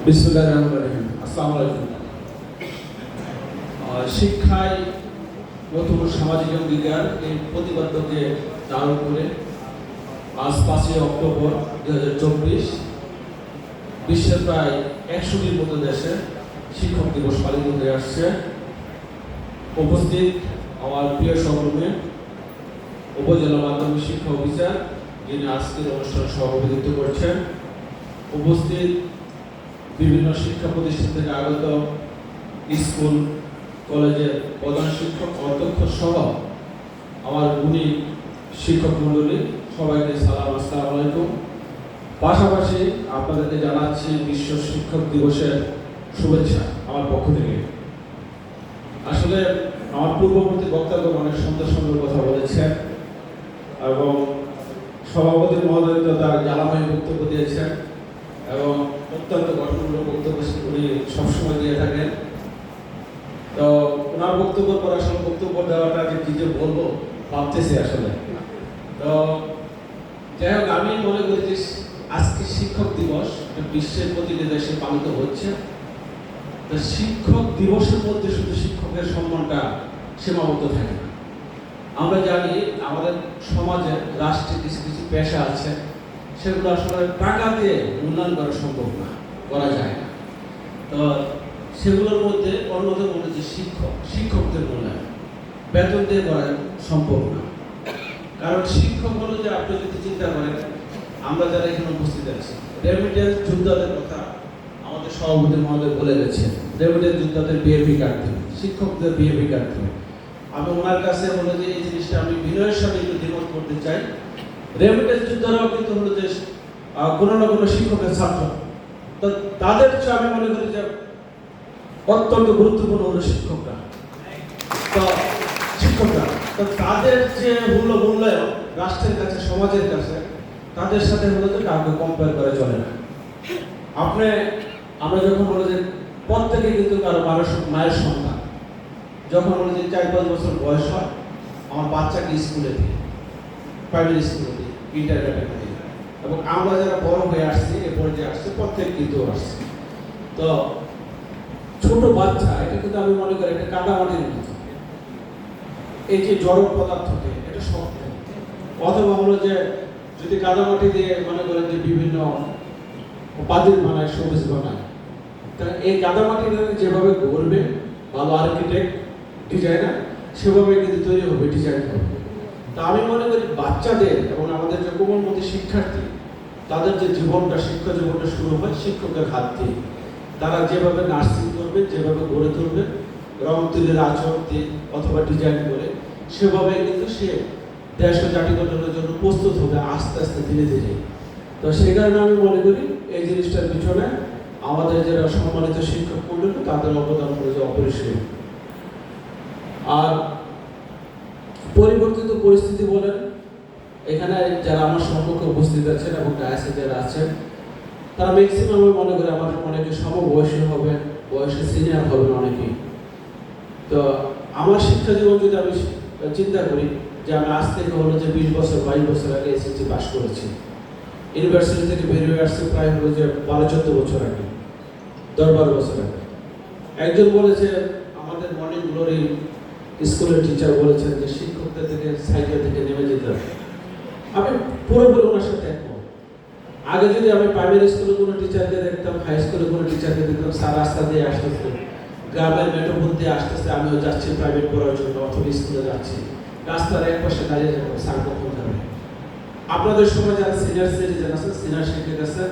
বিসমিল্লাহির রহমানির রহিম। আসসালামু আলাইকুম। শিক্ষায় নতুন সামাজিক অঙ্গীকার এই প্রতিপাদ্যকে চালু করে আজ 5ই অক্টোবর 2024 বিশ্বের প্রায় 100টির মতো দেশে শিক্ষক দিবস পালিত হয়ে আসছে। উপস্থিত আমার প্রিয় সহকর্মী উপজেলা মাধ্যমিক শিক্ষা অফিসার, যিনি আজকের অনুষ্ঠানে সভাপতিত্ব করছেন, উপস্থিত বিভিন্ন শিক্ষা প্রতিষ্ঠান থেকে আগত স্কুল কলেজের প্রধান শিক্ষক অধ্যক্ষ সহ আমার গুণী শিক্ষক মণ্ডলী, সবাইকে সালাম, আসসালামু আলাইকুম। পাশাপাশি আপনাদেরকে জানাচ্ছি বিশ্ব শিক্ষক দিবসের শুভেচ্ছা আমার পক্ষ থেকে। আসলে আমার পূর্ববর্তী বক্তাগণ অনেক সুন্দর সুন্দর কথা বলেছেন এবং সভাপতি মহোদয় তার জ্বালাময় বক্তব্য দিয়েছেন এবং অত্যন্ত গঠনমূলক বক্তব্য উনি সবসময় দিয়ে থাকেন। তো ওনার বক্তব্য পর আসলে বক্তব্য দেওয়াটা কি যে বলবো ভাবতেছি আসলে। তো যাই হোক, আমি মনে করি যে আজকে শিক্ষক দিবস বিশ্বের প্রতিটি দেশে পালিত হচ্ছে। তো শিক্ষক দিবসের মধ্যে শুধু শিক্ষকের সম্মানটা সীমাবদ্ধ থাকে না। আমরা জানি আমাদের সমাজে রাষ্ট্রে কিছু কিছু পেশা আছে, সেগুলো আসলে টাকা দিয়ে উন্নয়ন করা সম্ভব না, করা যায় না। তো সেগুলোর মধ্যে অন্যতম হলো যে শিক্ষকদের মূল্যায়ন বেতন দিয়ে করা সম্ভব না। কারণ শিক্ষক হলো যে, আপনি যদি চিন্তা করেন, আমরা যারা এখানে উপস্থিত আছি, রেমিটেন্স যোদ্ধাদের কথা আমাদের সভাপতি মহোদয় বলে গেছেন। রেমিটেন্স যোদ্ধাদের বিএপি কার্ড দেবে, শিক্ষকদের বিএপি কার্ড দেবে। আমি ওনার কাছে হলো যে এই জিনিসটা আমি বিনয়ের সাথে একটু দ্বিমত করতে চাই। রেমিটেন্স যোদ্ধারাও কিন্তু হলো যে কোনো না কোনো শিক্ষকের ছাত্র। তো তাদের চেয়ে আমি মনে করি যে অত্যন্ত গুরুত্বপূর্ণ হলো শিক্ষকরা। তো তাদের যে মূল্যায়ন রাষ্ট্রের কাছে, সমাজের কাছে, তাদের সাথে হলো যে কাউকে কম্পেয়ার করা চলে না। আমরা যখন বলে যে প্রত্যেকে কিন্তু কারো মায়ের সন্তান, যখন বলে যে 4-5 বছর বয়স হয়, আমার বাচ্চাকে স্কুলে দিই, প্রাইমারি স্কুলে দিই, ইন্টারমিডিয়েটে দিই, এবং আমরা যারা বড় হয়ে আসছি, এ পর্যায়ে আসছে, প্রত্যেক কিন্তু আসছে। তো ছোট বাচ্চা, এটা কিন্তু আমি মনে করি একটা কাদামাটির মতো। এই যে জড় পদার্থকে, এটা শক্ত, অথবা হলো যে যদি কাদামাটি দিয়ে মনে করেন যে বিভিন্ন উপাদান বানায়, সবুজ বানায়, তা এই কাদামাটিটা যেভাবে গড়বে ভালো আর্কিটেক্ট, ডিজাইনার, সেভাবে কিন্তু তৈরি হবে, ডিজাইন হবে। তা আমি মনে করি বাচ্চাদের এবং আমাদের যে কোমলমতি শিক্ষার্থী, তাদের যে জীবনটা, শিক্ষা জীবনটা শুরু হয় শিক্ষকের হাত দিয়ে। তারা যেভাবে নার্সিং করবে, যেভাবে গড়ে তুলবে, রং তুলির আচরণ দিয়ে অথবা ডিজাইন করে, সেভাবে কিন্তু সে দেশ ও জাতি গঠনের জন্য প্রস্তুত হবে আস্তে আস্তে, ধীরে ধীরে। তো সেই কারণে আমি মনে করি এই জিনিসটার পিছনে আমাদের যারা সম্মানিত শিক্ষক মণ্ডলী, তাদের অবদান হয়েছে অপরিসীম। আর পরিবর্তিত পরিস্থিতি বলেন, এখানে যারা আমার সম্মুখে উপস্থিত আছেন এবং ডায়াসে যারা আছেন, তারা ম্যাক্সিমাম মনে করে আমার অনেকে সমবয়সী হবে, বয়সে সিনিয়র হবেন অনেকেই। তো আমার শিক্ষা জীবন যদি আমি চিন্তা করি যে আমি আজ থেকে হলো যে 20 বছর 22 বছর আগে এসএসসি পাস করেছি, ইউনিভার্সিটি থেকে বের হয়ে আসছে প্রায় হলো যে 12-14 বছর আগে, 10-12 বছর আগে। একজন বলেছে, আমাদের মর্নিং গ্লোরি স্কুলের টিচার বলেছেন যে শিক্ষকদের থেকে সাইকেল থেকে নেমে যেতে হবে। আমি পুরোপুরি ওনার সাথে একমত। আগে যদি আমি প্রাইমারি স্কুলে কোনো টিচারকে দেখতাম, হাই স্কুলে কোনো টিচারকে দেখতাম, স্যার রাস্তা দিয়ে আসতেছে, গ্রামের মেট্রোপোল দিয়ে আসতেছে, আমিও যাচ্ছি প্রাইভেট পড়ার জন্য অথবা স্কুলে যাচ্ছি, রাস্তার এক পাশে দাঁড়িয়ে যাবো, স্যার কখন যাবে। আপনাদের সময় যারা সিনিয়র সিটিজেন আছে, সিনিয়র শিক্ষক আছে,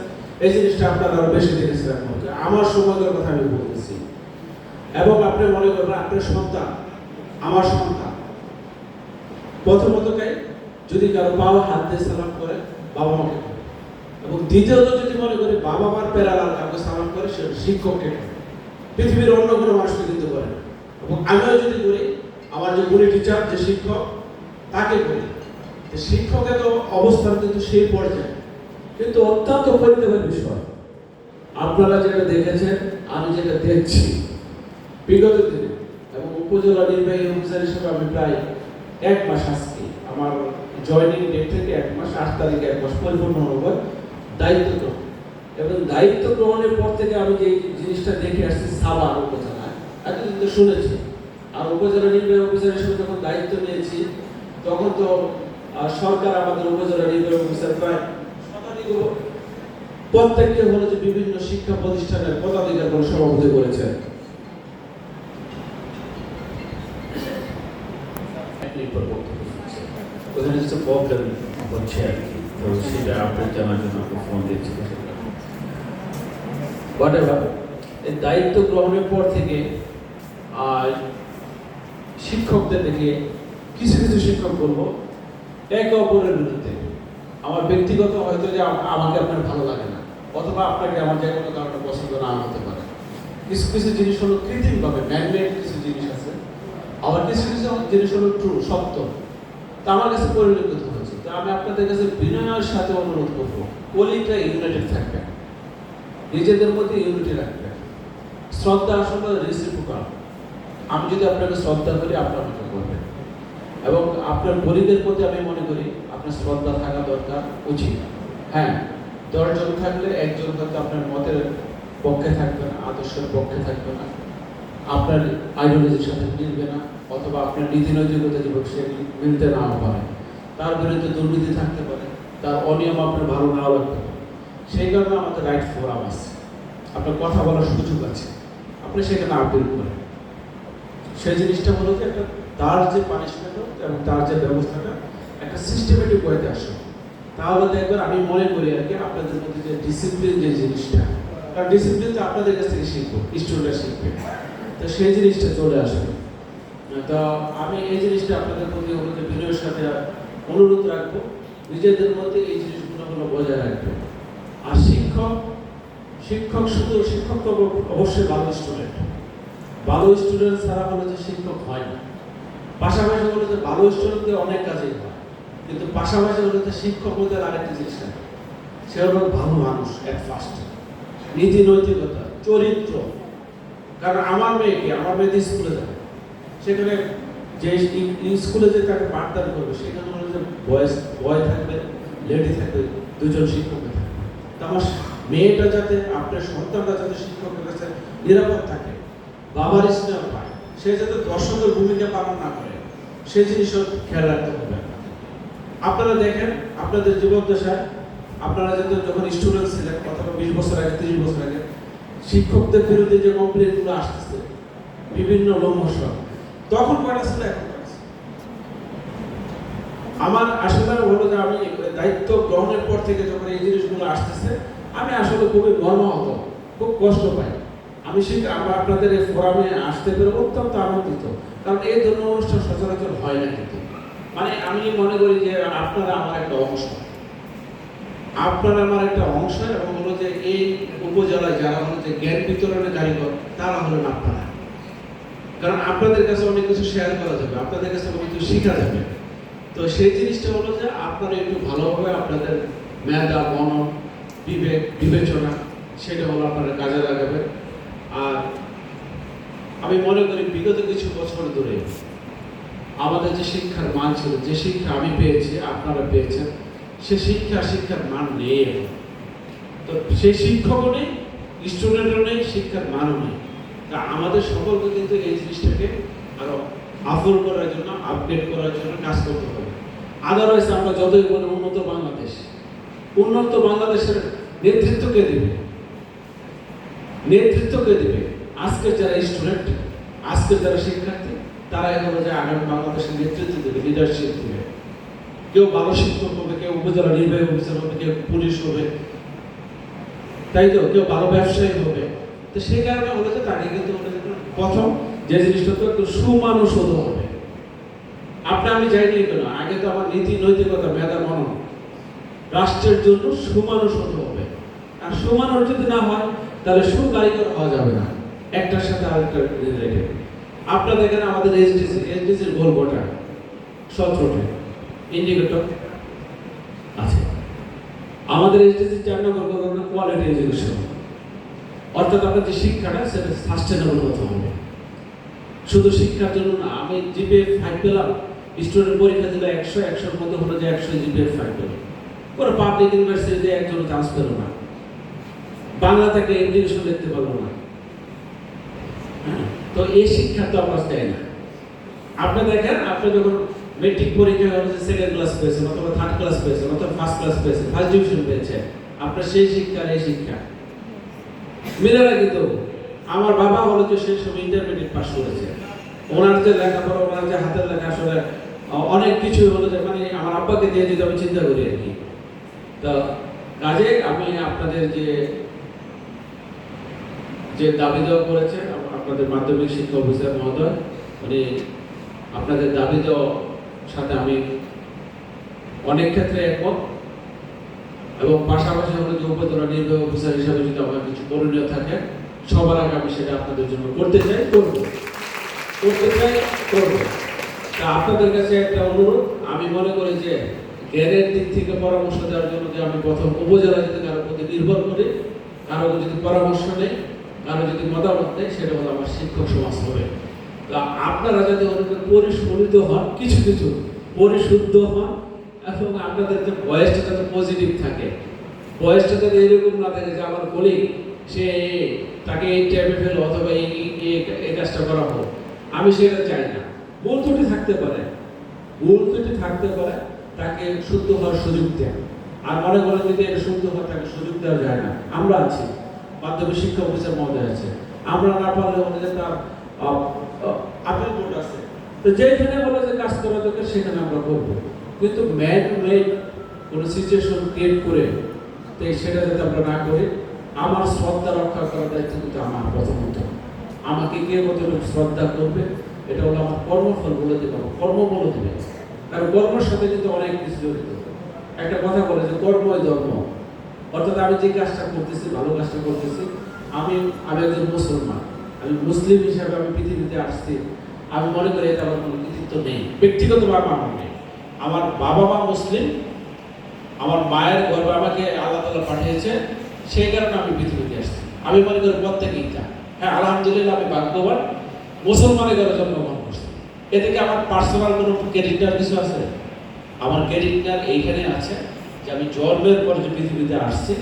এই জিনিসটা আপনারা আরো বেশি দেখেছেন। আমার সময়কার কথা আমি বলতেছি। এবং আপনি মনে করবেন আপনার সন্তান, আমার সন্তান, প্রথমত যদি কারো বাবা হাত দিয়ে সালাম করে, বাবা মাকে করে, এবং দ্বিতীয়ত যদি মনে করি বাবা মার প্যারালাল কাউকে সালাম করে, সে শিক্ষককে করে, পৃথিবীর অন্য কোনো মানুষকে কিন্তু করে। এবং আমিও যদি করি, আমার যে গুণী টিচার, যে শিক্ষক, তাকে করি। শিক্ষকের তো অবস্থান কিন্তু সেই পর্যায়ে, কিন্তু অত্যন্ত পরিতাপের বিষয় আপনারা যেটা দেখেছেন, আমি যেটা দেখছি বিগত দিনে, এবং উপজেলা নির্বাহী অফিসার হিসেবে আমি প্রায় 1 মাস, আজকে আমার জয়নিং ডেট থেকে 1 মাস, 8 তারিখে 1 মাস পরিপূর্ণ হবে দায়িত্ব। এবং দায়িত্ব গ্রহণের পর থেকে আমি যে জিনিসটা দেখে আসছি সাভার উপজেলায়, এতদিন তো শুনেছি, আর উপজেলা নির্বাহী অফিসার হিসেবে যখন দায়িত্ব নিয়েছি তখন তো সরকার আমাদের উপজেলা নির্বাহী অফিসার প্রায় শতাধিক প্রত্যেককে হলো যে বিভিন্ন শিক্ষা প্রতিষ্ঠানের পদাধিকার করে সভাপতি করেছে। ওখানে কিছু প্রবলেম হচ্ছে আর কি, তো সেটা আপডেট জানার জন্য আপনি ফোন দিচ্ছি। হোয়াটএভার, এই দায়িত্ব গ্রহণের পর থেকে শিক্ষকদের দেখে কিছু কিছু শিক্ষক বলবো একে অপরের বিরুদ্ধে। আমার ব্যক্তিগত হয়তো যে আমাকে আপনার ভালো লাগে না, অথবা আপনাকে আমার যে কোনো কারণে পছন্দ না হতে পারে। কিছু কিছু জিনিস হলো কৃত্রিমভাবে ম্যানমেড কিছু জিনিস আছে, আবার কিছু কিছু জিনিস হলো ট্রু, সত্য। তা আমার কাছে পরিলক্ষিত হয়েছে। তো আমি আপনাদের কাছে বিনয়ের সাথে অনুরোধ করবো, কলিটা ইউনাইটেড থাকবে, নিজেদের মধ্যে ইউনিটি রাখবে। শ্রদ্ধা আসলে রেসিপ্রোকাল। আমি যদি আপনাকে শ্রদ্ধা করি, আপনি আমাকে করবেন, এবং আপনার গরিবের প্রতি আমি মনে করি আপনার শ্রদ্ধা থাকা দরকার উচিত। হ্যাঁ, 10 জন থাকলে একজন হয়তো আপনার মতের পক্ষে থাকবে না, আদর্শের পক্ষে থাকবে না, আপনার আইডিওলজির সাথে মিলবে না, অথবা আপনার নীতি নৈতিকতা জীবন সে মিলতে নাও পারে, তার বিরুদ্ধে দুর্নীতি থাকতে পারে, তার অনিয়ম আপনার ভালো নাও লাগতে পারে। সেই কারণে আমাদের রাইট ফোরাম আছে, আপনার কথা বলার সুযোগ আছে, আপনি সেখানে আপিল করেন। সেই জিনিসটা হলো যে একটা তার যে পানিশমেন্ট এবং তার যে ব্যবস্থাটা একটা সিস্টেমেটিক ওয়েতে আসে, তাহলে দেখবেন আমি মনে করি আর কি আপনাদের মধ্যে যে ডিসিপ্লিন যে জিনিসটা, কারণ ডিসিপ্লিন তো আপনাদের কাছ থেকে শিখবো, স্টুডেন্টরা শিখবে, তো সেই জিনিসটা চলে আসবে। তো আমি এই জিনিসটা আপনাদের প্রতি বিনয়ের সাথে অনুরোধ রাখবো, নিজেদের মধ্যে এই জিনিসগুলো বজায় রাখবে। আর শিক্ষক শুধু শিক্ষক তো অবশ্যই ভালো স্টুডেন্ট, ভালো স্টুডেন্ট ছাড়া হলে যে শিক্ষক হয় না। পাশাপাশি হলে যে ভালো স্টুডেন্টদের অনেক কাজেই হয়, কিন্তু পাশাপাশি হলে যে শিক্ষক বলতে আরেকটা জিনিস থাকে, সে হলো ভালো মানুষ এট ফার্স্ট, নীতি নৈতিকতা, চরিত্র। কারণ আমার মেয়েতে স্কুলে যাবে, সেখানে যে স্কুলে যে তাকে পাঠদান করবে, সেখানে হলো যে বয় থাকবে, লেডি থাকবে, দুজন শিক্ষক থাকবে। তো আমার মেয়েটা যাতে, আপনার সন্তানটা যাতে শিক্ষকের কাছে নিরাপদ থাকে, বাবার স্নেহ পায়, সে যাতে দর্শকের ভূমিকা পালন না করে, সেই জিনিসও খেয়াল রাখতে হবে। আপনারা দেখেন আপনাদের জীবদ্দশায় আপনারা যাতে যখন স্টুডেন্ট ছিলেন, অথবা 20 বছর আগে, 30 বছর আগে, শিক্ষকদের বিরুদ্ধে যে কমপ্লেনগুলো আসতেছে বিভিন্ন লোমহর্ষ, তখন কয়টা ছিল, এখন কয়টা ছিল? আমার আসলে হলো যে আমি দায়িত্ব গ্রহণের পর থেকে যখন এই জিনিসগুলো আসতেছে, আমি আসলে খুবই মর্মাহত, খুব কষ্ট পাই। আমি আপনাদের এই ফোরামে আসতে পেরে অত্যন্ত আনন্দিত, কারণ এই ধরনের অনুষ্ঠান সচরাচর হয় না। কিন্তু মানে আমি মনে করি যে আপনারা আমার একটা অংশ, আপনারা আমার একটা অংশ, এবং হলো যে এই উপজেলায় যারা হলো যে জ্ঞান বিতরণের কারিগর, তারা হলেন আপনারা। কারণ আপনাদের কাছে অনেক কিছু শেয়ার করা যাবে, আপনাদের কাছে অনেক কিছু শেখা যাবে। তো সেই জিনিসটা হলো যে আপনারা একটু ভালোভাবে আপনাদের মেধা, মনন, বিবেক, বিবেচনা, সেটা হলো আপনারা কাজে লাগাবেন। আর আমি মনে করি বিগত কিছু বছর ধরে আমাদের যে শিক্ষার মান ছিল, যে শিক্ষা আমি পেয়েছি, আপনারা পেয়েছেন, সে শিক্ষার মান নেই। তো সেই শিক্ষকও নেই, স্টুডেন্টও নেই, শিক্ষার মানও নেই। তা আমাদের সকলকে কিন্তু এই জিনিসটাকে আরো আফল করার জন্য, আপডেট করার জন্য কাজ করতে হবে। আদারওয়াইজ আমরা যতই বলি উন্নত বাংলাদেশের নেতৃত্বকে দেবে, আজকের যারা স্টুডেন্ট, আজকের যারা শিক্ষার্থী, তারাই হলো যে আগামী বাংলাদেশের নেতৃত্ব দেবে, লিডারশিপ দেবে। কেউ ভালো শিক্ষক হবে, কেউ উপজেলা নির্বাহী অফিসার হবে, কেউ পুলিশ হবে, তাই তো, কেউ ভালো ব্যবসায়ী হবে। তো সেই কারণে হলো যে তাকে কিন্তু প্রথম যে জিনিসটা তো একটু সুমানুষ হতে হবে। আমি যাইনি কেন, আগে তো আমার নীতি নৈতিকতা, মেধা, মনন, রাষ্ট্রের জন্য সুমানুষ হতে হবে। আর সুমানুষ যদি না হয়, তাহলে সুকারিগর হওয়া যাবে না, একটার সাথে আরেকটা রিলেটেড। আপনারা দেখেন আমাদের এসডিজির গোল গোটা 17টা ইন্ডিকেটর আছে। আমাদের এসডিজি 4 নম্বর গোল হলো কোয়ালিটি এডুকেশন, অর্থাৎ আপনার যে শিক্ষাটা সেটা সাস্টেনেবল হতে হবে। শুধু শিক্ষার জন্য না, আমি জিপিএ 5 পেলাম, স্টুডেন্ট পরীক্ষা দিল 100-100-র মধ্যে হলো যে 100 জিপিএ 5 পেল, কোনো পাবলিক ইউনিভার্সিটিতে একজনও চান্স পেল না। বাংলা থেকে ইংলিশও লিখতে পারবো না। তো এই শিক্ষা তো আমরা চাই না। আপনি দেখেন, আপনি যখন মেট্রিক পরীক্ষা হচ্ছে সেকেন্ড ক্লাস পেয়েছেন অথবা থার্ড ক্লাস পেয়েছেন অথবা ফার্স্ট ক্লাস পেয়েছেন, ফার্স্ট ডিভিশন পেয়েছেন, আপনার সেই শিক্ষা এই শিক্ষা মিলে না। কিন্তু আমার বাবা হলো যে সেই সময় ইন্টারমিডিয়েট পাস করেছে, ওনার যে লেখাপড়া, ওনার যে হাতের লেখা আসলে অনেক কিছু হলো যে মানে আমার আব্বাকে দিয়ে দিতে আমি চিন্তা করি আর কি। তো কাজে আমি আপনাদের যে দাবি দেওয়া করেছে আপনাদের মাধ্যমিক শিক্ষা অফিসার মহোদয়, উনি আপনাদের দাবি দেওয়ার সাথে আমি অনেক ক্ষেত্রে একমত, এবং পাশাপাশি হলো যে উপজেলা নির্বাহী অফিসার হিসাবে যদি আমার কিছু করণীয় থাকে সবার আগে আমি সেটা আপনাদের জন্য করতে চাই, করবো। তা আপনাদের কাছে একটা অনুরোধ, আমি মনে করি যে জ্ঞানের দিক থেকে পরামর্শ দেওয়ার জন্য যে আমি প্রথম উপজেলা যদি কারোর প্রতি নির্ভর করি, কারো যদি পরামর্শ নেই, কারো যদি মতামত নেই, সেটা হলো আমার শিক্ষক সমাজ হবে। তা আপনারা যদি অনেকে পরিশোধিত হন, কিছু কিছু পরিশুদ্ধ হন, এবং আপনাদের যে বয়সটা যাতে পজিটিভ থাকে, বয়সটা যাতে এরকম না থাকে যে আমার কলিগ সে তাকে এই টাইমে ফেলো অথবা এই কাজটা করা হোক, আমি সেটা চাই না। ভুল ত্রুটি থাকতে পারে, তাকে শুদ্ধ হওয়ার সুযোগ দেয়। আর মনে করেন যদি এটা শুদ্ধ হওয়ার তাকে সুযোগ দেওয়া যায় না, আমরা আছি, মাধ্যমিক শিক্ষা অফিসার মহোদয় আছে, আমরা না পারলে আমাদের তার আপিল কোর্ট আছে, তো যেখানে বলে যে কাজ করা দরকার সেখানে আমরা করবো। কিন্তু ম্যান মেড কোনো সিচুয়েশন ক্রিয়েট করে তো সেটা যাতে আমরা না করি। আমার শ্রদ্ধা রক্ষা করার দায়িত্ব কিন্তু আমার প্রথমত। আমাকে কে কতটুকু শ্রদ্ধা করবে এটা হলো আমার কর্মফল বলে দেবে, কর্ম বলে দেবে। কারণ কর্মের সাথে কিন্তু অনেক কিছু জড়িত। একটা কথা বলে যে কর্মই ধর্ম, অর্থাৎ আমি যে কাজটা করতেছি, ভালো কাজটা করতেছি, আমি একজন মুসলমান, আমি মুসলিম হিসাবে আমি পৃথিবীতে আসছি, আমি মনে করি এটা আমার কোনো কৃতিত্ব নেই, ব্যক্তিগতভাবে আমার নেই। আমার বাবা মা মুসলিম, আমার মায়ের গর্বে আমাকে আল্লাহ তাআলা পাঠিয়েছে, সেই কারণে আমি পৃথিবীতে আসছি। আমি মনে করি প্রত্যেকেই তা। হ্যাঁ, আলহামদুলিল্লাহ আমি ভাগ্যবান, মুসলমানের ঘরে জন্মগ্রহণ করছি। এদিকে আমার পার্সোনাল কোনো ক্যারেক্টার কিছু আছে? আমার ক্যারেক্টার এইখানে আছে যে আমি জন্মের পর যে পৃথিবীতে আসছি,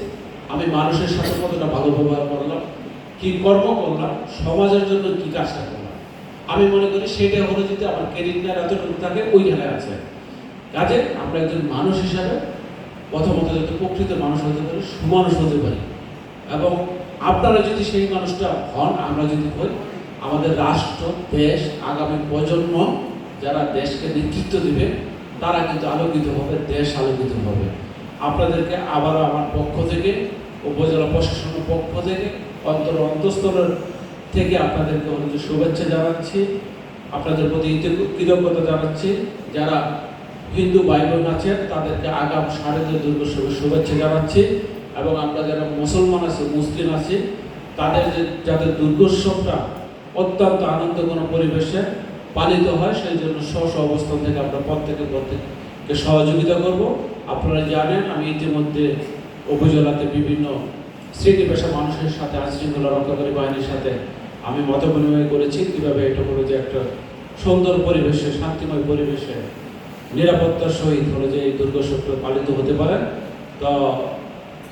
আমি মানুষের সাথে কতটা ভালো ব্যবহার করলাম, কি কর্ম করলাম, সমাজের জন্য কি কাজটা করলাম, আমি মনে করি সেটা হলো যদি আমার ক্যারেক্টার এতটুকু থাকে ওইখানে আছে। কাজে আমরা একজন মানুষ হিসাবে প্রথমত যাতে প্রকৃত মানুষ হতে পারি, সুমানুষ হতে পারি, এবং আপনারা যদি সেই মানুষটা হন, আমরা যদি হই, আমাদের রাষ্ট্র, দেশ, আগামী প্রজন্ম যারা দেশকে নেতৃত্ব দিবে তারা কিন্তু আলোকিত হবে, দেশ আলোকিত হবে। আপনাদেরকে আবারও আমার পক্ষ থেকে, উপজেলা প্রশাসনের পক্ষ থেকে, অন্তঃস্থলের থেকে আপনাদেরকে অনেক শুভেচ্ছা জানাচ্ছি, আপনাদের প্রতি কৃতজ্ঞতা জানাচ্ছি। যারা হিন্দু ভাই বোন আছেন তাদেরকে আগাম শারদীয় দুর্গোৎসবের শুভেচ্ছা জানাচ্ছি, এবং আমরা যারা মুসলমান আছি, মুসলিম আছি, তাদের যাতে দুর্গোৎসবটা অত্যন্ত আনন্দঘন পরিবেশে পালিত হয়, সেই জন্য স্ব অবস্থান থেকে আমরা প্রত্যেককে সহযোগিতা করব। আপনারা জানেন আমি ইতিমধ্যে উপজেলাতে বিভিন্ন শ্রেণী পেশা মানুষের সাথে, আইনশৃঙ্খলা রক্ষাকারী বাহিনীর সাথে আমি মত বিনিময় করেছি কীভাবে এটা করে যে একটা সুন্দর পরিবেশে, শান্তিময় পরিবেশে, নিরাপত্তার সহিত হলো যে এই দুর্গোৎসবটা পালিত হতে পারে। তো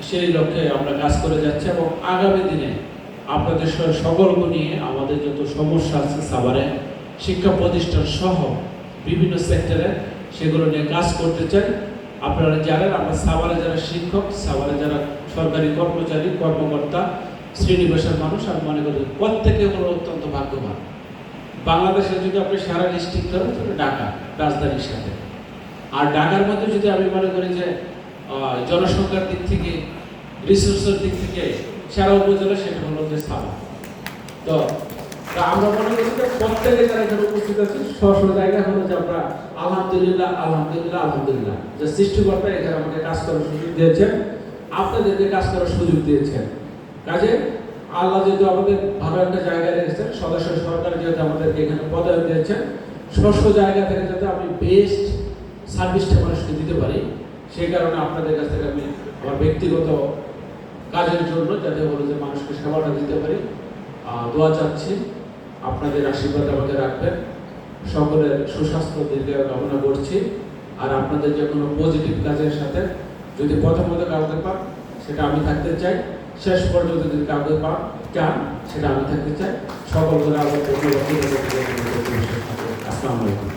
সেই লক্ষ্যে আমরা কাজ করে যাচ্ছি, এবং আগামী দিনে আপনাদের সকলকে নিয়ে আমাদের যত সমস্যা আছে সাভারে, শিক্ষা প্রতিষ্ঠান সহ বিভিন্ন সেক্টরে, সেগুলো নিয়ে কাজ করতে চাই। আপনারা জানেন আমরা সাভারে যারা শিক্ষক, সাভারে যারা সরকারি কর্মচারী, কর্মকর্তা, শ্রেণী পেশার মানুষ, আমি মনে করি প্রত্যেকে হলো অত্যন্ত ভাগ্যবান। বাংলাদেশে যদি আপনি সারা ডিস্ট্রিক্ট ধরেন, তাহলে ঢাকা রাজধানীর সাথে, আর ঢাকার মধ্যে যদি আমি মনে করি যে জনসংখ্যার দিক থেকে, রিসোর্সের দিক থেকে সারা উপজেলা, সেটা হলো যে সাভার। তো আমরা মনে করি যে প্রত্যেকে যারা এখানে উপস্থিত আছে স্ব জায়গা হলো যে আমরা আলহামদুলিল্লাহ আলহামদুলিল্লাহ আলহামদুলিল্লাহ যে সৃষ্টিকর্তা এখানে আমাকে কাজ করার সুযোগ দিয়েছেন, আপনাদেরকে কাজ করার সুযোগ দিয়েছেন। কাজে আল্লাহ যেহেতু আমাদের ভালো একটা জায়গায় রেখেছেন, সদস্য সরকার যেহেতু আমাদেরকে এখানে পদায়ন দিয়েছেন, স্ব জায়গা থেকে যাতে আমি বেস্ট সার্ভিসটা মানুষকে দিতে পারি, সেই কারণে আপনাদের কাছ থেকে আমি আমার ব্যক্তিগত কাজের জন্য যাতে হলো যে মানুষকে সেবাটা দিতে পারি, দোয়া চাচ্ছি। আপনাদের আশীর্বাদ আমাকে রাখবেন, সকলের সুস্বাস্থ্য দীর্ঘায়ু কামনা করছি। আর আপনাদের যে কোনো পজিটিভ কাজের সাথে যদি প্রথমত কাউকে পান, সেটা আমি থাকতে চাই, শেষ পর্যন্ত যদি কাউকে চান সেটা আমি থাকতে চাই। সকলকে আবার ধন্যবাদ। আসসালামু আলাইকুম।